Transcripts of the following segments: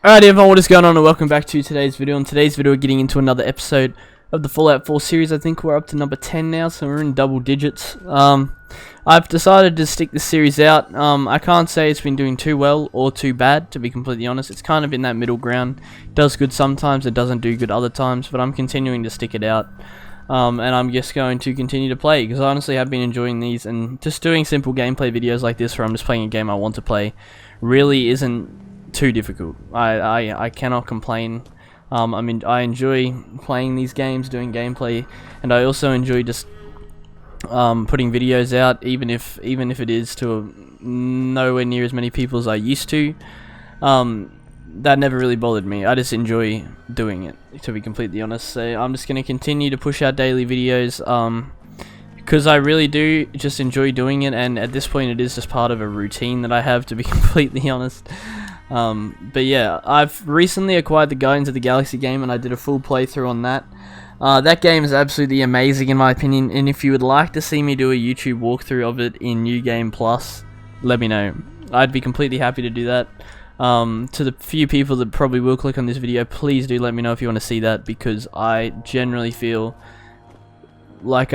Alright everyone, what is going on and welcome back to today's video. In today's video we're getting into another episode of the Fallout 4 series. I think we're up to number 10 now, so we're in double digits. I've decided to stick this series out. I can't say it's been doing too well or too bad, to be completely honest. It's kind of in that middle ground. It does good sometimes, it doesn't do good other times, but I'm continuing to stick it out. And I'm just going to continue to play, because I honestly have been enjoying these, and just doing simple gameplay videos like this where I'm just playing a game I want to play really isn't too difficult. I cannot complain. I mean, I enjoy playing these games, doing gameplay, and I also enjoy just putting videos out, even if it is to nowhere near as many people as I used to. That never really bothered me. I just enjoy doing it, to be completely honest. So I'm just going to continue to push out daily videos, because I really do just enjoy doing it, and at this point it is just part of a routine that I have, to be completely honest. But yeah, I've recently acquired the Guardians of the Galaxy game, and I did a full playthrough on that. That game is absolutely amazing in my opinion, and if you would like to see me do a YouTube walkthrough of it in New Game Plus, let me know. I'd be completely happy to do that. To the few people that probably will click on this video, please do let me know if you want to see that, because I generally feel like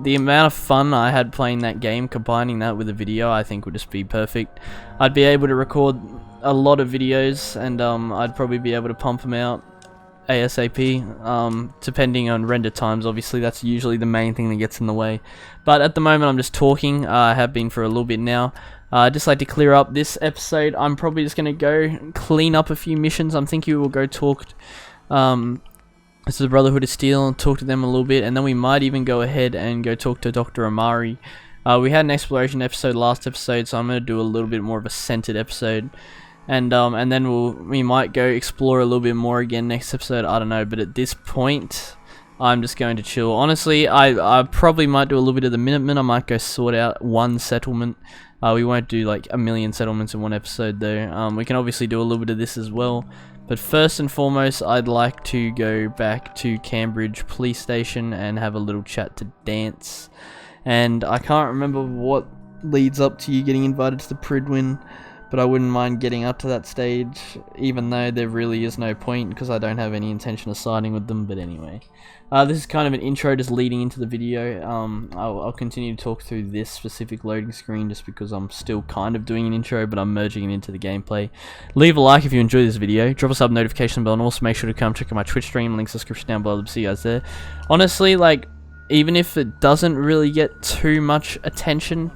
the amount of fun I had playing that game, combining that with a video, I think would just be perfect. I'd be able to record a lot of videos, and I'd probably be able to pump them out ASAP, depending on render times. Obviously that's usually the main thing that gets in the way, but at the moment I'm just talking. I have been for a little bit now. I'd just like to clear up this episode. I'm probably just going to go clean up a few missions. I'm thinking we'll go talk to the Brotherhood of Steel and talk to them a little bit, and then we might even go ahead and go talk to Dr. Amari. We had an exploration episode last episode, so I'm going to do a little bit more of a centered episode, and then we might go explore a little bit more again next episode. I don't know, but at this point I'm just going to chill. Honestly, I probably might do a little bit of the Minutemen. I might go sort out one settlement. We won't do like a million settlements in one episode though. We can obviously do a little bit of this as well. But first and foremost, I'd like to go back to Cambridge Police Station and have a little chat to Dance. And I can't remember what leads up to you getting invited to the Pridwin, but I wouldn't mind getting up to that stage, even though there really is no point, because I don't have any intention of siding with them. But anyway, this is kind of an intro just leading into the video. I'll continue to talk through this specific loading screen just because I'm still kind of doing an intro, but I'm merging it into the gameplay. Leave a like if you enjoy this video, drop a sub, notification bell, and also make sure to come check out my Twitch stream, links in the description down below. See you guys there. Honestly, like, even if it doesn't really get too much attention,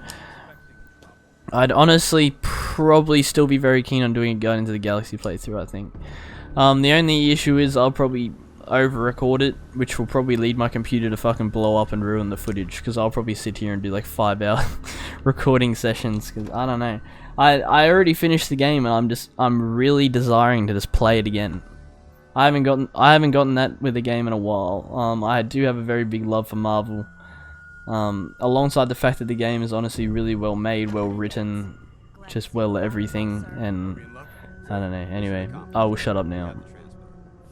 I'd honestly probably still be very keen on doing a Guardians of the Galaxy playthrough, I think. The only issue is I'll probably over-record it, which will probably lead my computer to fucking blow up and ruin the footage, because I'll probably sit here and do like 5-hour recording sessions, because I don't know. I already finished the game, and I'm really desiring to just play it again. I haven't gotten that with a game in a while. I do have a very big love for Marvel. Alongside the fact that the game is honestly really well made, well written, just well everything, and I don't know. Anyway, I will shut up now.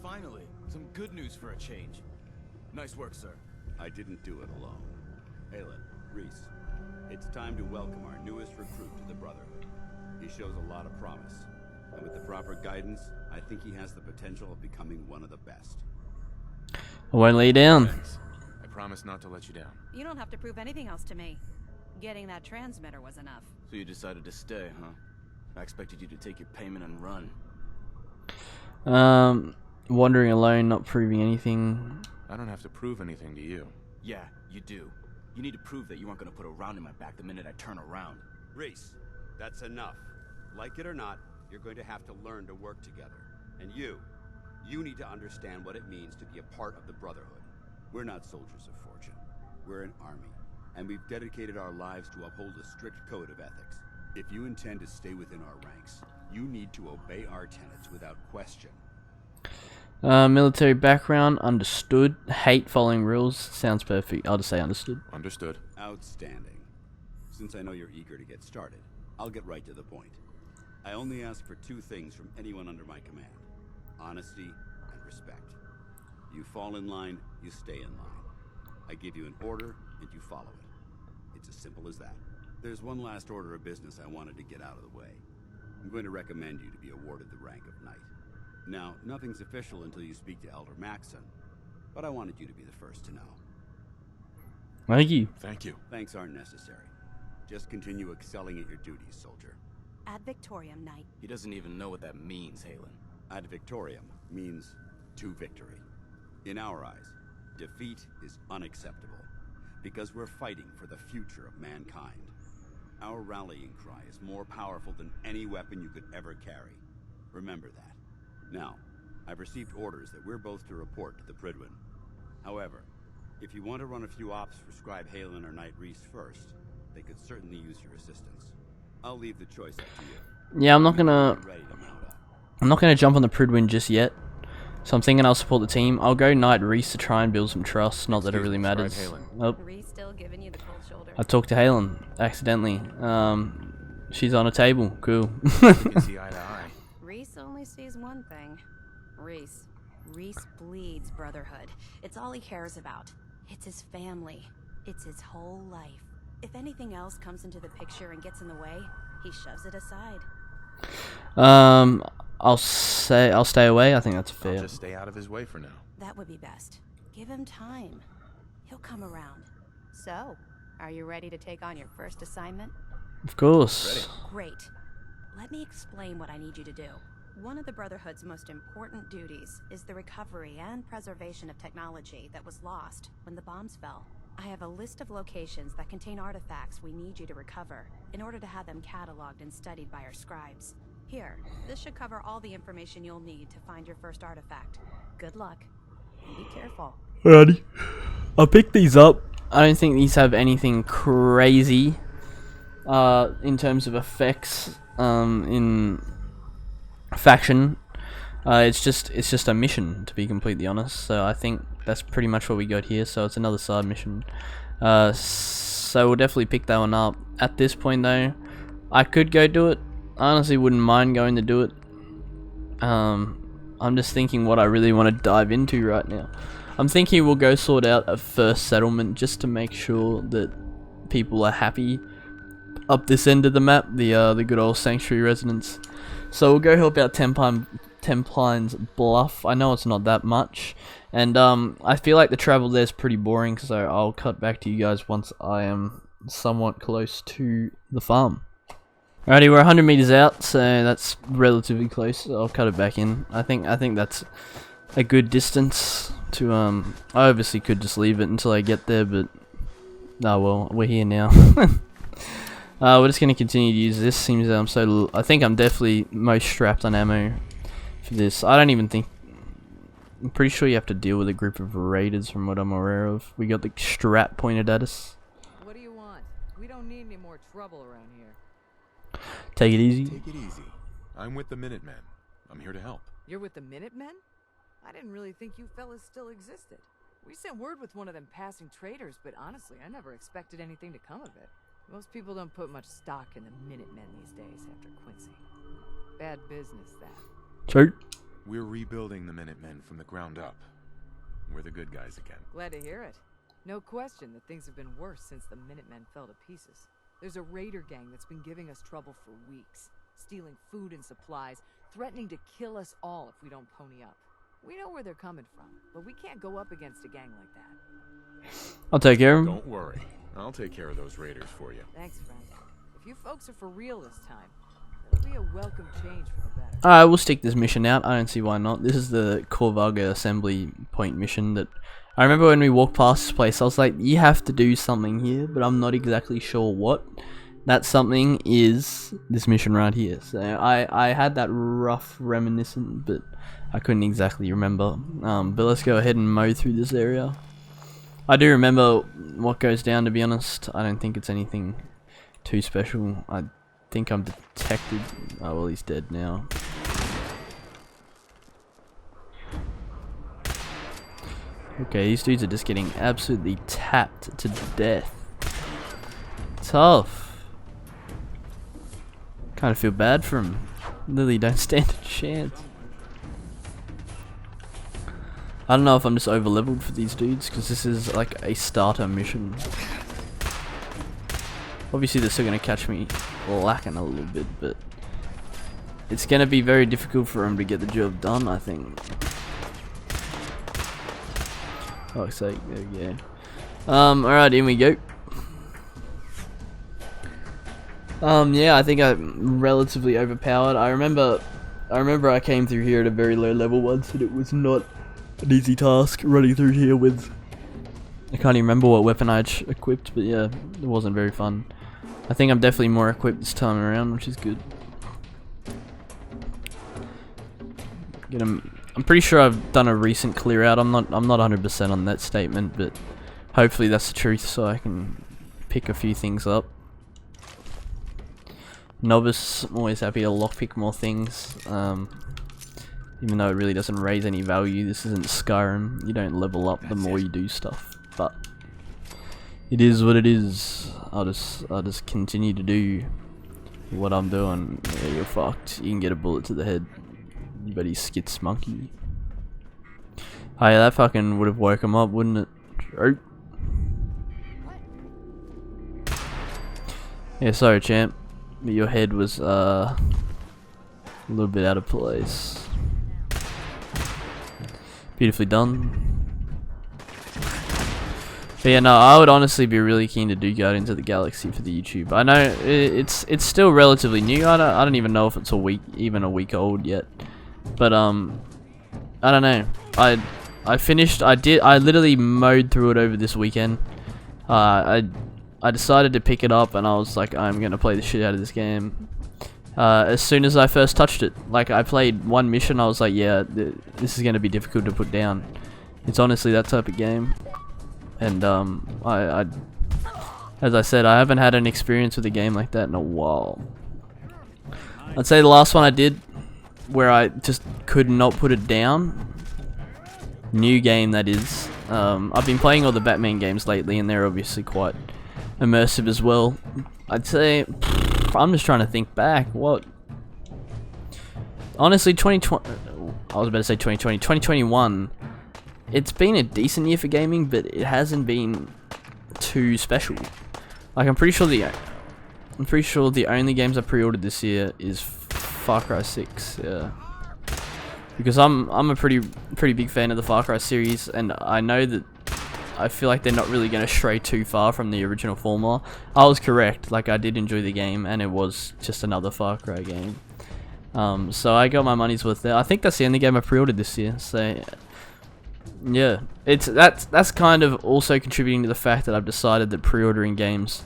Finally, some good news for a change. Nice work, sir. I didn't do it alone. Aylin, Reese, it's time to welcome our newest recruit to the Brotherhood. He shows a lot of promise, and with the proper guidance, I think he has the potential of becoming one of the best. I won't lay down. Thanks. I promise not to let you down. You don't have to prove anything else to me. Getting that transmitter was enough. So you decided to stay, huh? I expected you to take your payment and run. Wandering alone, not proving anything. I don't have to prove anything to you. Yeah, you do. You need to prove that you aren't going to put a round in my back the minute I turn around. Reese, that's enough. Like it or not, you're going to have to learn to work together. And you need to understand what it means to be a part of the Brotherhood. We're not soldiers of fortune. We're an army, and we've dedicated our lives to uphold a strict code of ethics. If you intend to stay within our ranks, you need to obey our tenets without question. Military background, understood. Hate following rules, sounds perfect. I'll just say understood. Understood. Outstanding. Since I know you're eager to get started, I'll get right to the point. I only ask for two things from anyone under my command: honesty and respect. You fall in line, you stay in line. I give you an order, and you follow it. It's as simple as that. There's one last order of business I wanted to get out of the way. I'm going to recommend you to be awarded the rank of Knight. Now, nothing's official until you speak to Elder Maxon, but I wanted you to be the first to know. Thank you. Thank you. Thanks aren't necessary. Just continue excelling at your duties, soldier. Ad Victoriam, Knight. He doesn't even know what that means, Halen. Ad Victoriam means to victory. In our eyes, defeat is unacceptable, because we're fighting for the future of mankind. Our rallying cry is more powerful than any weapon you could ever carry. Remember that. Now, I've received orders that we're both to report to the Pridwin. However, if you want to run a few ops for Scribe Halen or Knight Reese first, they could certainly use your assistance. I'll leave the choice up to you. Yeah, I'm not gonna Ready to mount up. jump on the Pridwin just yet. So I'm thinking I'll support the team. I'll go Knight Reese to try and build some trust. Not that it really matters. Oh, Reese still giving you the cold shoulder. I talked to Halen accidentally. She's on a table. Cool. We can see eye to eye. Reese only sees one thing. Reese. Reese bleeds brotherhood. It's all he cares about. It's his family. It's his whole life. If anything else comes into the picture and gets in the way, he shoves it aside. I'll stay away. I think that's fair. I'll just stay out of his way for now. That would be best. Give him time. He'll come around. So, are you ready to take on your first assignment? Of course. Great. Let me explain what I need you to do. One of the Brotherhood's most important duties is the recovery and preservation of technology that was lost when the bombs fell. I have a list of locations that contain artifacts we need you to recover in order to have them cataloged and studied by our scribes. Here, this should cover all the information you'll need to find your first artifact. Good luck. And be careful. Alrighty. I'll pick these up. I don't think these have anything crazy in terms of effects in faction. It's just a mission, to be completely honest. So I think that's pretty much what we got here. So it's another side mission. So we'll definitely pick that one up. At this point though, I could go do it. I honestly wouldn't mind going to do it. I'm just thinking what I really want to dive into right now. I'm thinking we'll go sort out a first settlement just to make sure that people are happy up this end of the map, the good old sanctuary residents. So we'll go help out Templine's Bluff. I know it's not that much, and I feel like the travel there is pretty boring, so I'll cut back to you guys once I am somewhat close to the farm. Alrighty, we're 100 meters out, so that's relatively close. So I'll cut it back in. I think that's a good distance to I obviously could just leave it until I get there, but oh well, we're here now. We're just gonna continue to use this. Seems I think I'm definitely most strapped on ammo for this. I don't even think. I'm pretty sure you have to deal with a group of raiders, from what I'm aware of. We got the strap pointed at us. What do you want? We don't need any more trouble around here. Take it easy. Take it easy. I'm with the Minutemen. I'm here to help. You're with the Minutemen? I didn't really think you fellas still existed. We sent word with one of them passing traders, but honestly, I never expected anything to come of it. Most people don't put much stock in the Minutemen these days after Quincy. Bad business, that. True. We're rebuilding the Minutemen from the ground up. We're the good guys again. Glad to hear it. No question that things have been worse since the Minutemen fell to pieces. There's a raider gang that's been giving us trouble for weeks, stealing food and supplies, threatening to kill us all if we don't pony up. We know where they're coming from, but we can't go up against a gang like that. I'll take care of him. Don't worry. I'll take care of those raiders for you. Thanks, friend. If you folks are for real this time, it'll be a welcome change for the better. Alright, we'll stick this mission out. I don't see why not. This is the Corvaga assembly point mission that I remember when we walked past this place, I was like, you have to do something here, but I'm not exactly sure what. That something is this mission right here. So I had that rough reminiscent, but I couldn't exactly remember. But let's go ahead and mow through this area. I do remember what goes down, to be honest. I don't think it's anything too special. I think I'm detected. Oh, well, he's dead now. Okay, these dudes are just getting absolutely tapped to death. Tough. Kind of feel bad for him. Literally don't stand a chance. I don't know if I'm just over leveled for these dudes, because this is like a starter mission. Obviously they're still going to catch me lacking a little bit, but it's gonna be very difficult for him to get the job done, I think. Fuck's sake, there we go. Alright, in we go. Yeah, I think I'm relatively overpowered. I remember I came through here at a very low level once, and it was not an easy task running through here with... I can't even remember what weapon I had equipped, but yeah, it wasn't very fun. I think I'm definitely more equipped this time around, which is good. I'm pretty sure I've done a recent clear out. I'm not 100% on that statement, but hopefully that's the truth, so I can pick a few things up. Novice, I'm always happy to lockpick more things, even though it really doesn't raise any value. This isn't Skyrim. You don't level up the more you do stuff, but it is what it is. I'll just continue to do what I'm doing. Yeah, you're fucked. You can get a bullet to the head. You bet he skits monkey. Oh yeah, that fucking would have woke him up, wouldn't it? Oh. Yeah, sorry champ, but your head was a little bit out of place. Beautifully done. But yeah, no, I would honestly be really keen to do Guardians of the Galaxy for the YouTube. I know it's still relatively new. I don't even know if it's even a week old yet. But I don't know. I literally mowed through it over this weekend. I decided to pick it up, and I was like, I'm gonna play the shit out of this game. As soon as I first touched it, like I played one mission, I was like, yeah, this is gonna be difficult to put down. It's honestly that type of game. And as I said, I haven't had an experience with a game like that in a while. I'd say the last one I did, where I just could not put it down. New game, that is. I've been playing all the Batman games lately, and they're obviously quite immersive as well. I'd say, I'm just trying to think back. What? Honestly, 2020. I was about to say 2020. 2021. It's been a decent year for gaming, but it hasn't been too special. Like I'm pretty sure the only games I pre-ordered this year is Far Cry 6. Yeah. Because I'm a pretty big fan of the Far Cry series, and I know that I feel like they're not really going to stray too far from the original formula. I was correct, like I did enjoy the game, and it was just another Far Cry game. So I got my money's worth there. I think that's the only game I pre-ordered this year, so yeah. That's kind of also contributing to the fact that I've decided that pre-ordering games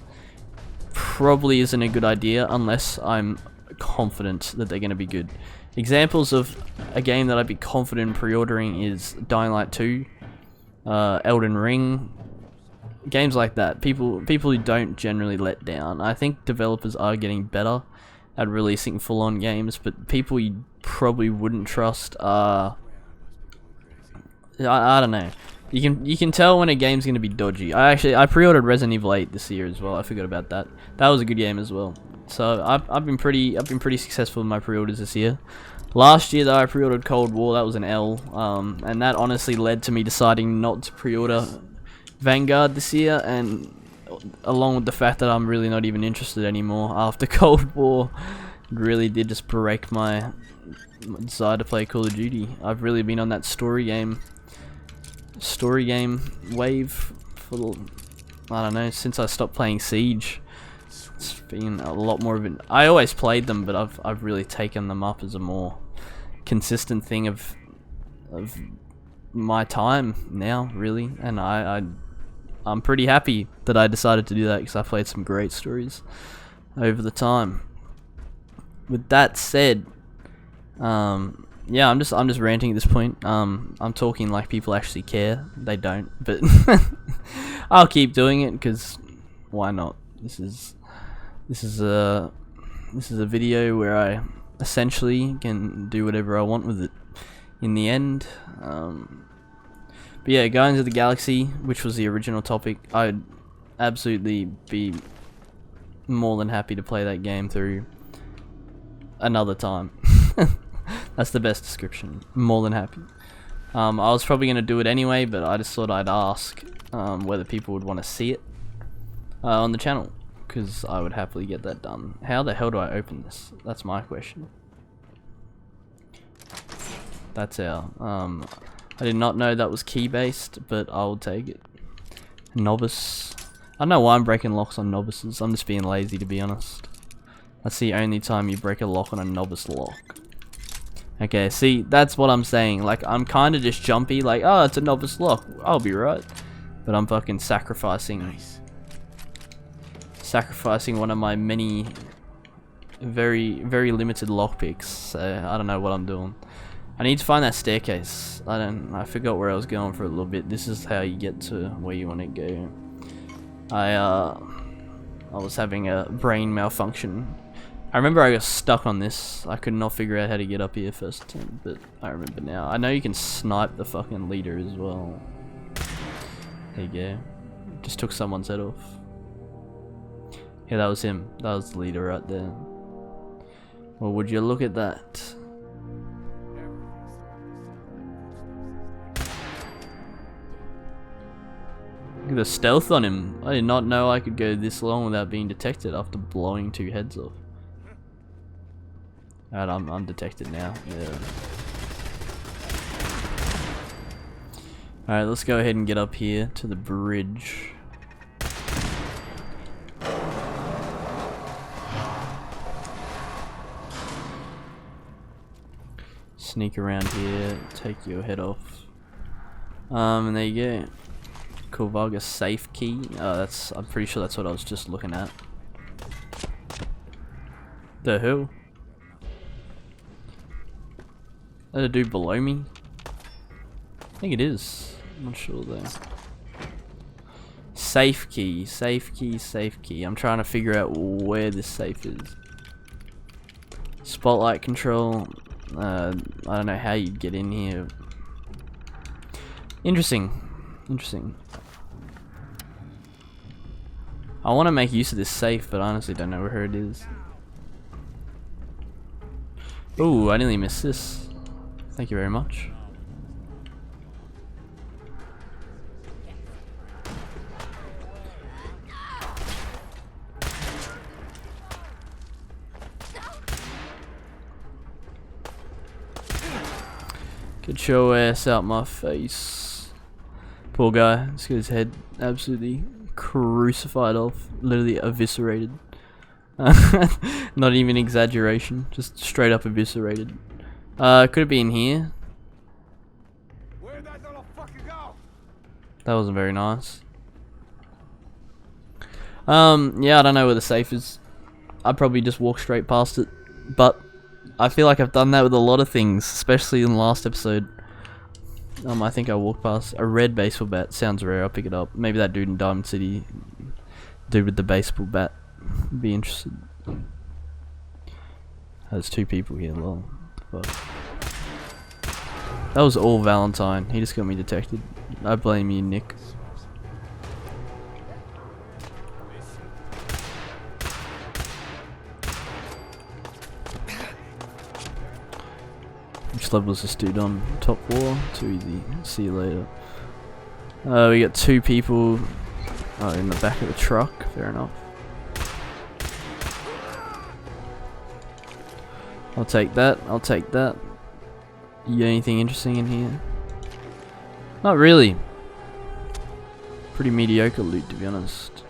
probably isn't a good idea unless I'm confident that they're going to be good. Examples of a game that I'd be confident in pre-ordering is Dying Light 2, Elden Ring, games like that. People who don't generally let down. I think developers are getting better at releasing full-on games, but people you probably wouldn't trust are... I don't know. You can tell when a game's going to be dodgy. I pre-ordered Resident Evil 8 this year as well. I forgot about that. That was a good game as well. So I've been pretty successful in my pre-orders this year. Last year though, I pre-ordered Cold War. That was an L, and that honestly led to me deciding not to pre-order Vanguard this year, and along with the fact that I'm really not even interested anymore after Cold War, it really did just break my desire to play Call of Duty. I've really been on that story game wave for, I don't know, since I stopped playing Siege. It's been a lot more of an... I always played them, but I've really taken them up as a more consistent thing of my time now, really. And I'm pretty happy that I decided to do that because I played some great stories over the time. With that said, yeah, I'm just ranting at this point. I'm talking like people actually care. They don't, but I'll keep doing it because why not? This is a video where I essentially can do whatever I want with it in the end. But yeah, Guardians of the Galaxy, which was the original topic, I'd absolutely be more than happy to play that game through another time. That's the best description. More than happy. I was probably going to do it anyway, but I just thought I'd ask whether people would want to see it on the channel, because I would happily get that done. How the hell do I open this? That's my question. That's our, I did not know that was key-based, but I'll take it. Novice. I don't know why I'm breaking locks on novices. I'm just being lazy, to be honest. That's the only time you break a lock on a novice lock. Okay, see, that's what I'm saying. Like, I'm kind of just jumpy, like, oh, it's a novice lock. I'll be right. But I'm fucking sacrificing one of my many very limited lockpicks. So I don't know what I'm doing. I need to find that staircase. I forgot where I was going for a little bit. This is how you get to where you want to go. I was having a brain malfunction. I remember I got stuck on this. I could not figure out how to get up here first time, but I remember now. I know you can snipe the fucking leader as well. There you go. Just took someone's head off. Yeah, that was him. That was the leader right there. Well, would you look at that? Look at the stealth on him. I did not know I could go this long without being detected after blowing 2 heads off. Alright, I'm undetected now. Yeah. Alright, let's go ahead and get up here to the bridge. Sneak around here, take your head off. And there you go. Kulvaga safe key. I'm pretty sure that's what I was just looking at. The hell? Is that a dude below me? I think it is. I'm not sure though. Safe key, safe key, safe key. I'm trying to figure out where this safe is. Spotlight control. I don't know how you'd get in here. Interesting. Interesting. I want to make use of this safe, but I honestly don't know where it is. Ooh, I nearly missed this. Thank you very much. Get your ass out my face. Poor guy. Let's get his head absolutely crucified off. Literally eviscerated. Not even exaggeration. Just straight up eviscerated. Could it be in here? Where'd that little fucker go? That wasn't very nice. Yeah, I don't know where the safe is. I'd probably just walk straight past it. But I feel like I've done that with a lot of things, especially in the last episode. I think I walked past a red baseball bat. Sounds rare, I'll pick it up. Maybe that dude in Diamond City, dude with the baseball bat, would be interested. There's 2 people here, lol. Fuck. That was all Valentine. He just got me detected. I blame you, Nick. Which level is this dude on? Top floor? Too easy. See you later. We got 2 people in the back of the truck. Fair enough. I'll take that. I'll take that. You got anything interesting in here? Not really. Pretty mediocre loot, to be honest.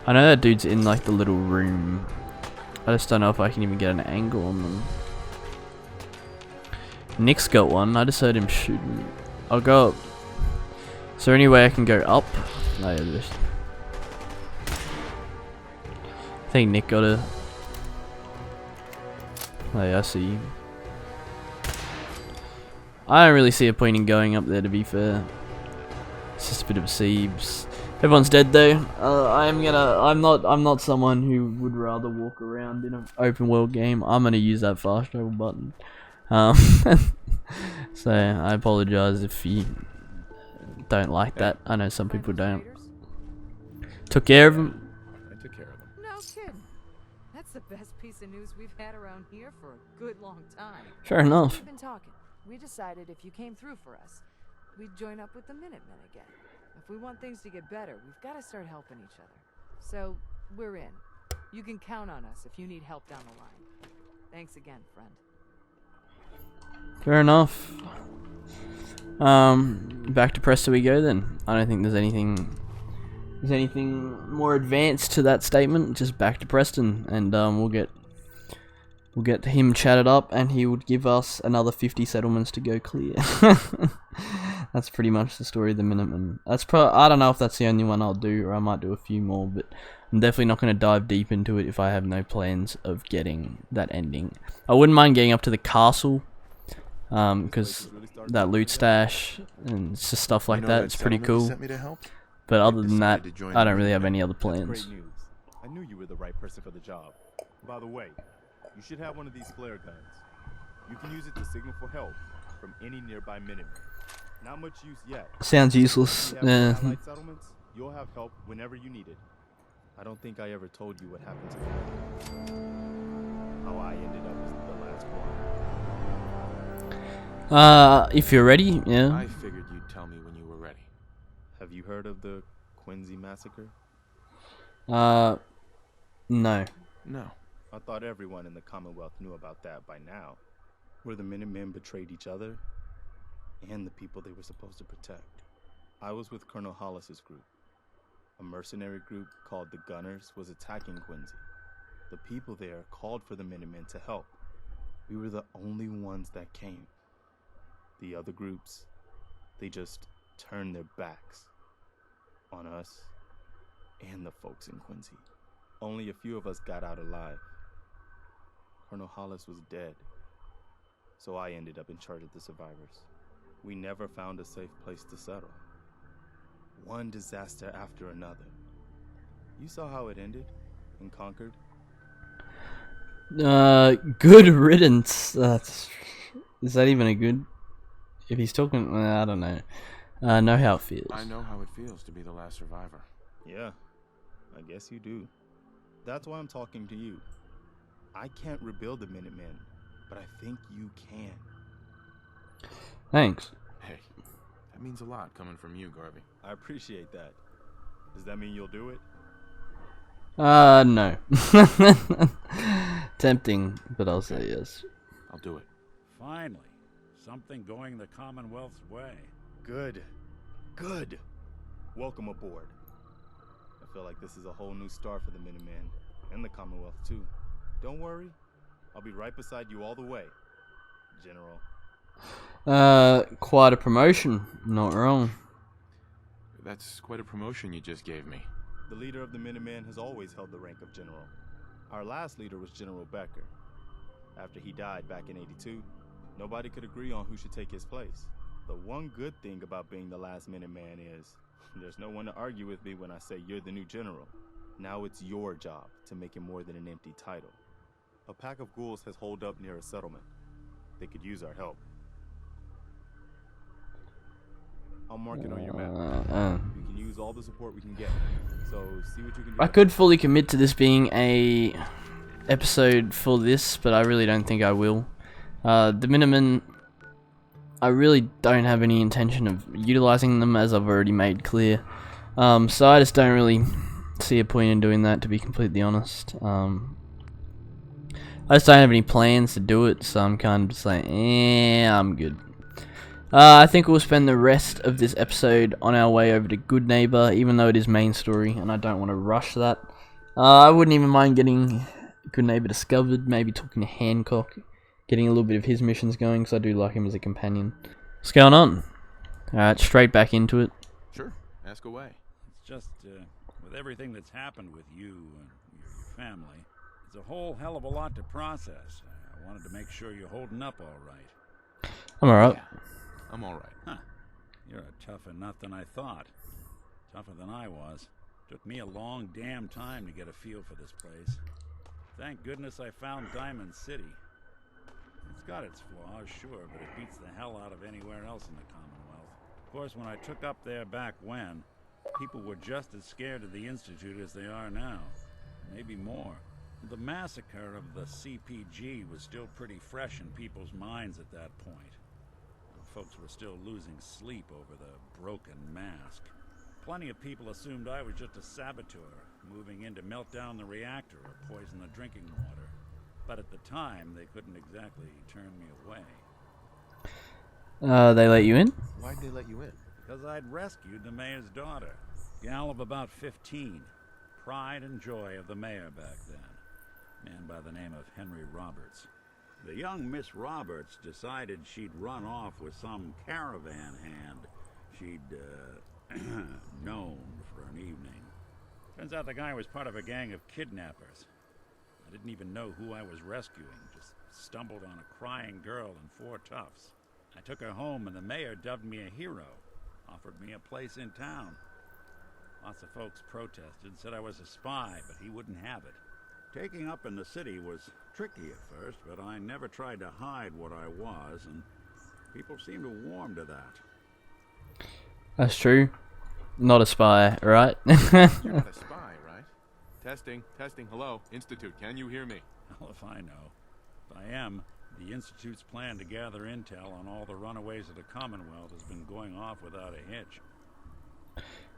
I know that dude's in like the little room. I just don't know if I can even get an angle on them. Nick's got one. I just heard him shooting. I'll go up. Is there any way I can go up? No, yeah, I think Nick got a. Oh yeah, I see you. I don't really see a point in going up there, to be fair. It's just a bit of a siege. Everyone's dead though. I'm not someone who would rather walk around in an open world game. I'm gonna use that fast travel button. So I apologize if you don't like that. I know some people don't. Took care of him. I took care of them. No kidding. That's the best piece of news we've had around here for a good long time. Fair enough. We've been talking. We decided if you came through for us, we'd join up with the Minutemen again. If we want things to get better, we've got to start helping each other. So, we're in. You can count on us if you need help down the line. Thanks again, friend. Fair enough. Back to Preston we go then. I don't think there's anything more advanced to that statement. Just back to Preston, and we'll get him chatted up, and he would give us another 50 settlements to go clear. That's pretty much the story of the Minutemen. I don't know if that's the only one I'll do, or I might do a few more, but I'm definitely not going to dive deep into it if I have no plans of getting that ending. I wouldn't mind getting up to the castle, because that loot stash and it's just stuff like that. It's pretty cool. But other than that, I don't really have any other plans. Great news. I knew you were the right person for the job. By the way, you should have one of these flare guns. You can use it to signal for help from any nearby Minutemen. Not much use yet. Sounds useless. Yeah. Settlements, you'll have help whenever you need it. I don't think I ever told you what happened to me. How I ended up as the last one. If you're ready, yeah. I figured you'd tell me when you were ready. Have you heard of the Quincy massacre? No. No. I thought everyone in the Commonwealth knew about that by now. Where the Minutemen betrayed each other and the people they were supposed to protect. I was with Colonel Hollis's group. A mercenary group called the Gunners was attacking Quincy. The people there called for the Minutemen to help. We were the only ones that came. The other groups, they just turned their backs on us and the folks in Quincy. Only a few of us got out alive. Colonel Hollis was dead, so I ended up in charge of the survivors. We never found a safe place to settle. One disaster after another. You saw how it ended in Concord? Good riddance. Is that even a good... If he's talking... I don't know. Know how it feels. I know how it feels to be the last survivor. Yeah, I guess you do. That's why I'm talking to you. I can't rebuild the Minutemen, but I think you can. Thanks. Hey, that means a lot coming from you, Garvey. I appreciate that. Does that mean you'll do it? No. Tempting, but I'll say yes. I'll do it. Finally, something going the Commonwealth's way. Good. Good. Welcome aboard. I feel like this is a whole new start for the Minutemen, and the Commonwealth too. Don't worry, I'll be right beside you all the way, General. Quite a promotion, not wrong. That's quite a promotion you just gave me. The leader of the Minutemen has always held the rank of General. Our last leader was General Becker. After he died back in '82, nobody could agree on who should take his place. The one good thing about being the last Minuteman is there's no one to argue with me when I say you're the new general. Now it's your job to make it more than an empty title. A pack of ghouls has holed up near a settlement. They could use our help. I'll mark it on your map. We can use all the support we can get. So see what you can do. I could fully commit to this being a episode for this, but I really don't think I will. The Minutemen, I really don't have any intention of utilizing them, as I've already made clear. So I just don't really see a point in doing that, to be completely honest. I just don't have any plans to do it, so I'm kind of just like, I'm good. I think we'll spend the rest of this episode on our way over to Goodneighbour, even though it is main story, and I don't want to rush that. I wouldn't even mind getting Goodneighbour discovered, maybe talking to Hancock, getting a little bit of his missions going, because I do like him as a companion. What's going on? Alright, straight back into it. Sure, ask away. It's just, with everything that's happened with you and your family, it's a whole hell of a lot to process. I wanted to make sure you're holding up all right. I'm alright. Yeah, I'm alright. Huh. You're a tougher nut than I thought. Tougher than I was. Took me a long damn time to get a feel for this place. Thank goodness I found Diamond City. It's got its flaws, sure, but it beats the hell out of anywhere else in the Commonwealth. Of course, when I took up there back when, people were just as scared of the Institute as they are now. Maybe more. The massacre of the CPG was still pretty fresh in people's minds at that point. Folks were still losing sleep over the broken mask. Plenty of people assumed I was just a saboteur, moving in to melt down the reactor or poison the drinking water. But at the time, they couldn't exactly turn me away. They let you in? Why'd they let you in? Because I'd rescued the mayor's daughter. Gal of about 15. Pride and joy of the mayor back then. Man by the name of Henry Roberts. The young Miss Roberts decided she'd run off with some caravan hand she'd, known for an evening. Turns out the guy was part of a gang of kidnappers. I didn't even know who I was rescuing, just stumbled on a crying girl and 4 toughs. I took her home and the mayor dubbed me a hero, offered me a place in town. Lots of folks protested and said I was a spy, but he wouldn't have it. Taking up in the city was tricky at first, but I never tried to hide what I was, and people seemed to warm to that. That's true. Not a spy, right? You're not a spy, right? Testing, testing. Hello, Institute. Can you hear me? Well, if I know. If I am, the Institute's plan to gather intel on all the runaways of the Commonwealth has been going off without a hitch.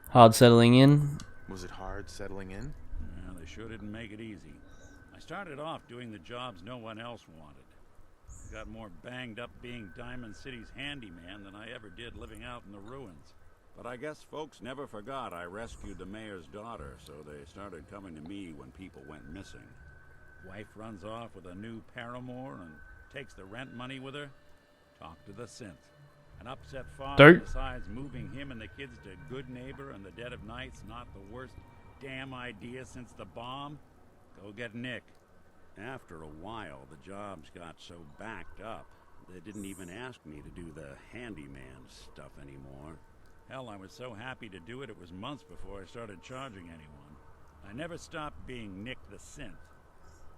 Hard settling in. Was it hard settling in? Yeah, they sure didn't make it easy. I started off doing the jobs no one else wanted. Got more banged up being Diamond City's handyman than I ever did living out in the ruins. But I guess folks never forgot I rescued the mayor's daughter, so they started coming to me when people went missing. Wife runs off with a new paramour and takes the rent money with her. Talk to the synth. An upset father decides moving him and the kids to Good Neighbor in the dead of night's not the worst damn idea since the bomb. Go get Nick. After a while, the jobs got so backed up, they didn't even ask me to do the handyman stuff anymore. Hell, I was so happy to do it, it was months before I started charging anyone. I never stopped being Nick the Synth,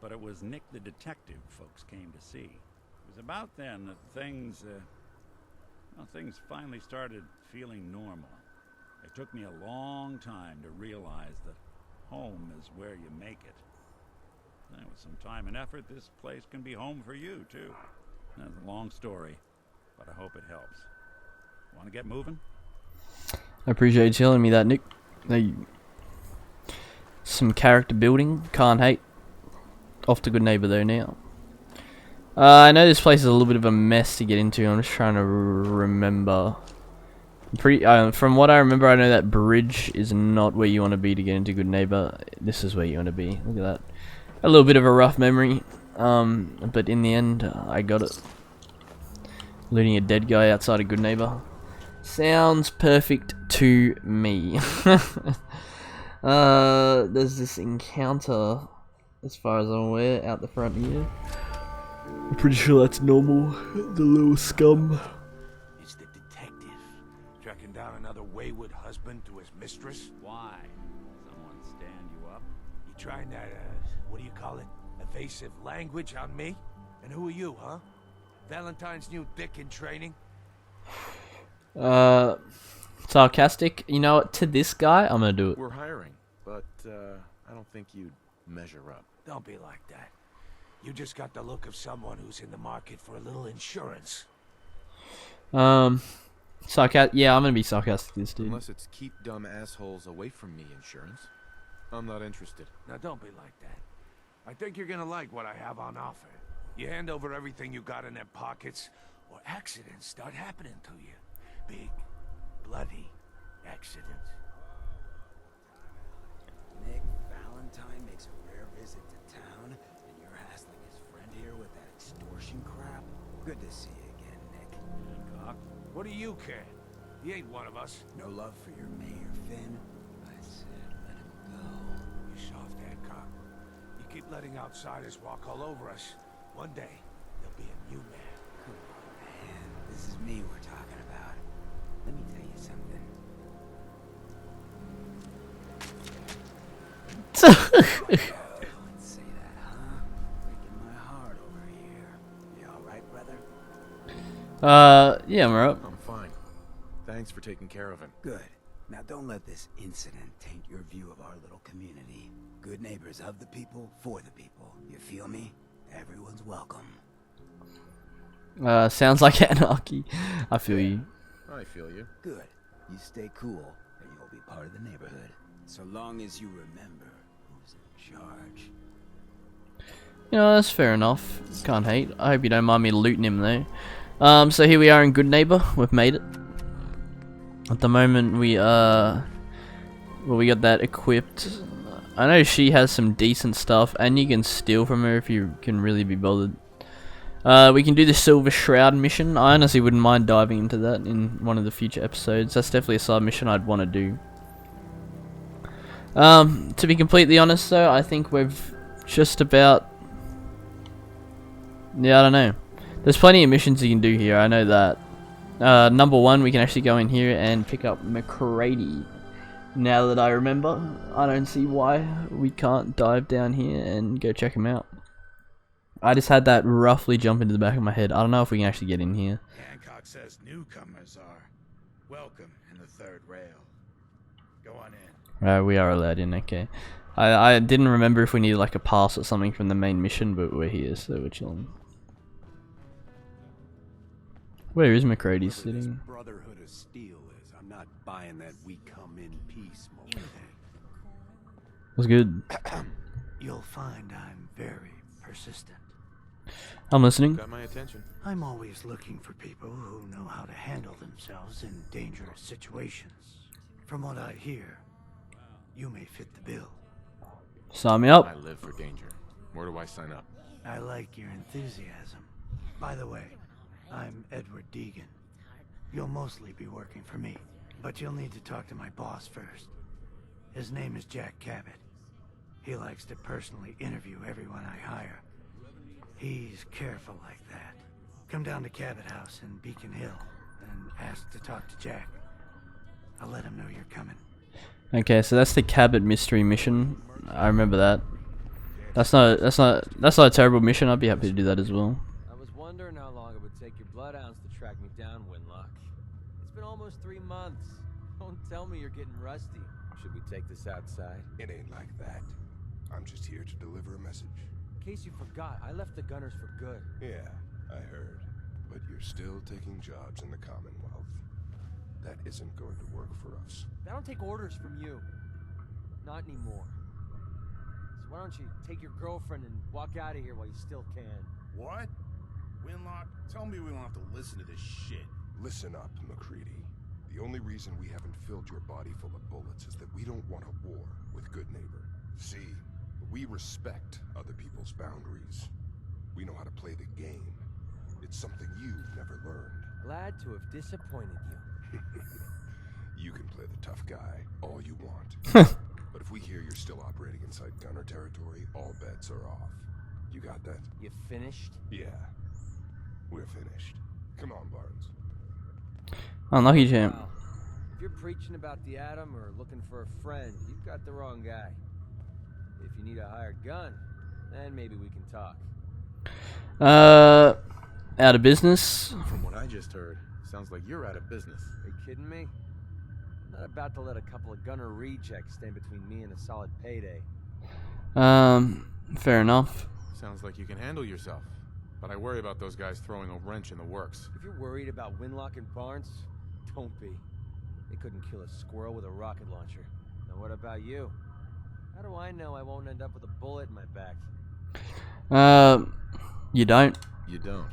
but it was Nick the Detective folks came to see. It was about then that things finally started feeling normal. It took me a long time to realize that home is where you make it. And with some time and effort, this place can be home for you, too. That's a long story, but I hope it helps. Want to get moving? I appreciate you telling me that, Nick. Some character building. Can't hate. Off to Good Neighbor, though, now. I know this place is a little bit of a mess to get into. I'm just trying to remember. From what I remember, I know that bridge is not where you want to be to get into Good Neighbor. This is where you want to be. Look at that. A little bit of a rough memory. But in the end, I got it. Looting a dead guy outside of Good Neighbor. Sounds perfect to me. There's this encounter, as far as I'm aware, out the front here. I'm pretty sure that's normal. The little scum. It's the detective. Tracking down another wayward husband to his mistress. Why? Someone stand you up? You trying that, what do you call it? Evasive language on me? And who are you, huh? Valentine's new dick in training? Sarcastic. You know what? To this guy, I'm gonna do it. We're hiring, but I don't think you'd measure up. Don't be like that. You just got the look of someone who's in the market for a little insurance. Yeah, I'm gonna be sarcastic, this dude. Unless it's keep dumb assholes away from me insurance. I'm not interested. Now don't be like that. I think you're gonna like what I have on offer. You hand over everything you got in their pockets, or accidents start happening to you. Big, bloody accidents. Nick Valentine makes a rare visit to town, and you're hassling his friend here with that extortion crap? Good to see you again, Nick. Hancock, what do you care? He ain't one of us. No love for your mayor, Finn? I said let him go. You soft, Hancock. You keep letting outsiders walk all over us. One day, there'll be a new man. Come on, man. This is me we're talking about. Let me tell you something. Don't say that, huh? Breaking my heart over here. You alright, brother? Yeah, I'm alright. I'm fine. Thanks for taking care of him. Good. Now don't let this incident taint your view of our little community. Good neighbors of the people, for the people. You feel me? Everyone's welcome. Sounds like anarchy. I feel you. I feel you. Good. You stay cool, and you'll be part of the neighborhood. So long as you remember who's in charge. You know, that's fair enough. Can't hate. I hope you don't mind me looting him, though. So here we are in Good Neighbor. We've made it. At the moment we well, we got that equipped. I know she has some decent stuff, and you can steal from her if you can really be bothered. We can do the Silver Shroud mission. I honestly wouldn't mind diving into that in one of the future episodes. That's definitely a side mission I'd want to do. To be completely honest though, I think we've just about... Yeah, I don't know. There's plenty of missions you can do here, I know that. Number one, we can actually go in here and pick up McCready. Now that I remember, I don't see why we can't dive down here and go check him out. I just had that roughly jump into the back of my head. I don't know if we can actually get in here. Hancock says newcomers are welcome in the third rail. Go on in. We are allowed in, okay. I didn't remember if we needed like a pass or something from the main mission, but we're here, so we're chilling. Where is McCready sitting? Brotherhood of Steel is. I'm not buying that we come in peace mold. What's good? You'll find I'm very persistent. I'm listening. Got my attention. I'm always looking for people who know how to handle themselves in dangerous situations. From what I hear, you may fit the bill. Sign me up. I live for danger. Where do I sign up? I like your enthusiasm. By the way, I'm Edward Deegan. You'll mostly be working for me, but you'll need to talk to my boss first. His name is Jack Cabot. He likes to personally interview everyone I hire. He's careful like that. Come down to Cabot House in Beacon Hill and ask to talk to Jack. I'll let him know you're coming. Okay, so that's the Cabot mystery mission. I remember that. That's not a terrible mission. I'd be happy to do that as well. I was wondering how long it would take your bloodhounds to track me down, Winlock. It's been almost 3 months. Don't tell me you're getting rusty. Should we take this outside? It ain't like that. I'm just here to deliver a message. In case you forgot, I left the Gunners for good. Yeah, I heard. But you're still taking jobs in the Commonwealth. That isn't going to work for us. I don't take orders from you. Not anymore. So why don't you take your girlfriend and walk out of here while you still can? What? Winlock, tell me we don't have to listen to this shit. Listen up, McCready. The only reason we haven't filled your body full of bullets is that we don't want a war with Good Neighbor. See, we respect other people's boundaries. We know how to play the game. It's something you've never learned. Glad to have disappointed you. You can play the tough guy all you want. But if we hear you're still operating inside Gunner territory, all bets are off. You got that? You finished? Yeah. We're finished. Come on, Barnes. Unlucky champ. Wow. If you're preaching about the atom or looking for a friend, you've got the wrong guy. If you need a hired gun, then maybe we can talk. Out of business. From what I just heard, sounds like you're out of business. Are you kidding me? I'm not about to let a couple of Gunner rejects stand between me and a solid payday. Fair enough. Sounds like you can handle yourself. But I worry about those guys throwing a wrench in the works. If you're worried about Winlock and Barnes, don't be. They couldn't kill a squirrel with a rocket launcher. Now what about you? How do I know I won't end up with a bullet in my back? You don't. You don't.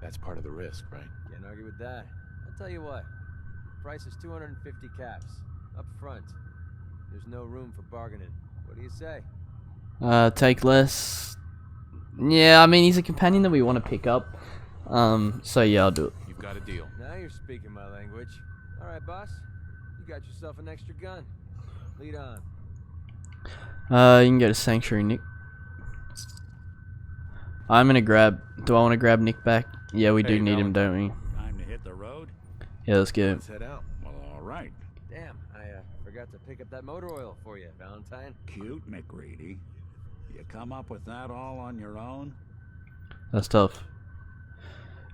That's part of the risk, right? Can't argue with that. I'll tell you what. Price is 250 caps. Up front. There's no room for bargaining. What do you say? Take less. Yeah, I mean, he's a companion that we want to pick up. So yeah, I'll do it. You've got a deal. Now you're speaking my language. Alright, boss. You got yourself an extra gun. Lead on. You can go to Sanctuary, Nick. I'm gonna grab... Do I want to grab Nick back? Yeah, we do need him, don't we? Time to hit the road? Yeah, let's go. Let's head out. Well, all right. Damn, I forgot to pick up that motor oil for you, Valentine. Cute, McGrady. You come up with that all on your own? That's tough.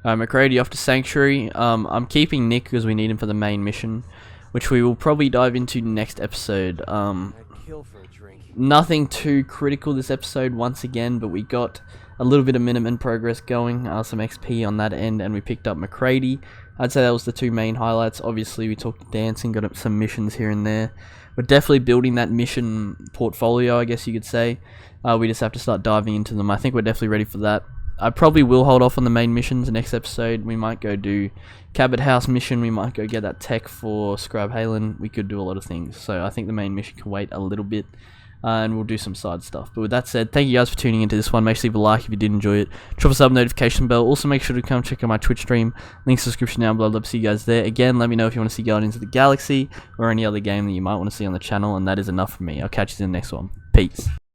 McCready off to Sanctuary. I'm keeping Nick because we need him for the main mission, which we will probably dive into next episode. I'd kill for a drink. Nothing too critical this episode once again, but we got a little bit of Minutemen progress going, some XP on that end, and we picked up McCready. I'd say that was the two main highlights. Obviously, we talked dancing, got up some missions here and there. We're definitely building that mission portfolio, I guess you could say. We just have to start diving into them. I think we're definitely ready for that. I probably will hold off on the main missions. Next episode, we might go do Cabot House mission. We might go get that tech for Scribe Halen. We could do a lot of things. So I think the main mission can wait a little bit. And we'll do some side stuff. But with that said, thank you guys for tuning into this one. Make sure you leave a like if you did enjoy it. Drop a sub, notification bell. Also make sure to come check out my Twitch stream. Links in the description down below. I'd love to see you guys there. Again, let me know if you want to see Guardians of the Galaxy or any other game that you might want to see on the channel. And that is enough for me. I'll catch you in the next one. Peace.